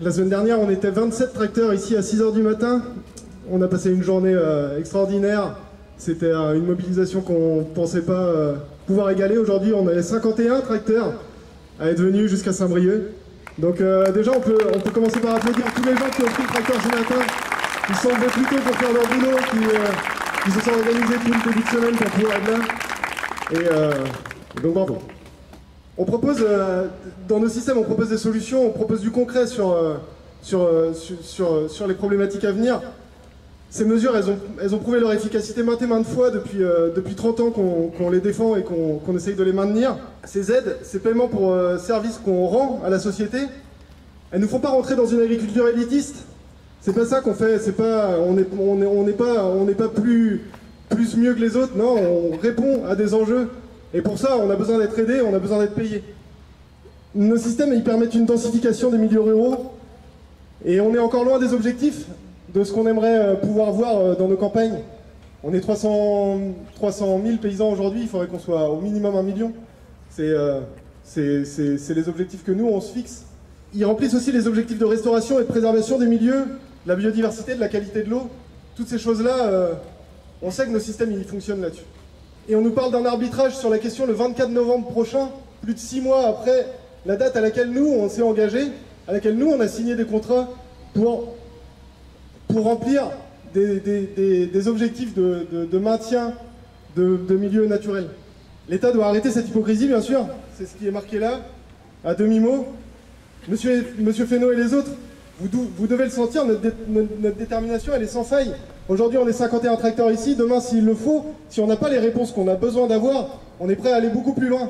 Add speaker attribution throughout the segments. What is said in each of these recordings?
Speaker 1: La semaine dernière, on était 27 tracteurs ici à 6 h du matin. On a passé une journée extraordinaire. C'était une mobilisation qu'on ne pensait pas pouvoir égaler. Aujourd'hui, on est 51 tracteurs à être venus jusqu'à Saint-Brieuc. Donc déjà, on peut commencer par applaudir tous les gens qui ont pris le tracteur ce matin, qui sont levés plus tôt pour faire leur boulot, qui se sont organisés tout le début de semaine pour pouvoir être là. Et donc bravo. On propose, dans nos systèmes, on propose des solutions, on propose du concret sur les problématiques à venir. Ces mesures, elles ont prouvé leur efficacité maintes et maintes fois depuis 30 ans qu'on les défend et qu'on essaye de les maintenir. Ces aides, ces paiements pour services qu'on rend à la société, elles ne nous font pas rentrer dans une agriculture élitiste. C'est pas ça qu'on fait, on n'est pas plus mieux que les autres, non, on répond à des enjeux. Et pour ça, on a besoin d'être aidé, on a besoin d'être payé. Nos systèmes, ils permettent une densification des milieux ruraux. Et on est encore loin des objectifs de ce qu'on aimerait pouvoir voir dans nos campagnes. On est 300 000 paysans aujourd'hui, il faudrait qu'on soit au minimum 1 million. C'est les objectifs que nous, on se fixe. Ils remplissent aussi les objectifs de restauration et de préservation des milieux, de la biodiversité, de la qualité de l'eau. Toutes ces choses-là, on sait que nos systèmes, ils fonctionnent là-dessus. Et on nous parle d'un arbitrage sur la question le 24 novembre prochain, plus de 6 mois après la date à laquelle nous, on s'est engagé, à laquelle nous, on a signé des contrats pour remplir des objectifs de maintien de milieux naturels. L'État doit arrêter cette hypocrisie, bien sûr, c'est ce qui est marqué là, à demi-mot. Monsieur Fesneau et les autres, vous devez le sentir, notre détermination, elle est sans faille. Aujourd'hui, on est 51 tracteurs ici. Demain, s'il le faut, si on n'a pas les réponses qu'on a besoin d'avoir, on est prêt à aller beaucoup plus loin.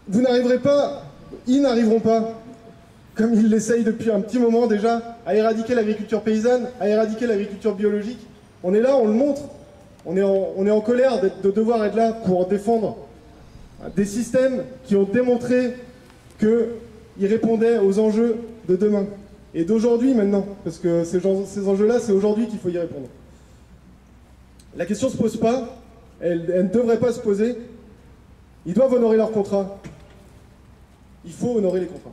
Speaker 1: Vous n'arriverez pas, ils n'arriveront pas, comme ils l'essayent depuis un petit moment déjà, à éradiquer l'agriculture paysanne, à éradiquer l'agriculture biologique. On est là, on le montre. On est en colère de devoir être là pour défendre des systèmes qui ont démontré qu'ils répondaient aux enjeux de demain. Et d'aujourd'hui maintenant, parce que ces enjeux-là, c'est aujourd'hui qu'il faut y répondre. La question ne se pose pas, elle ne devrait pas se poser. Ils doivent honorer leurs contrats. Il faut honorer les contrats.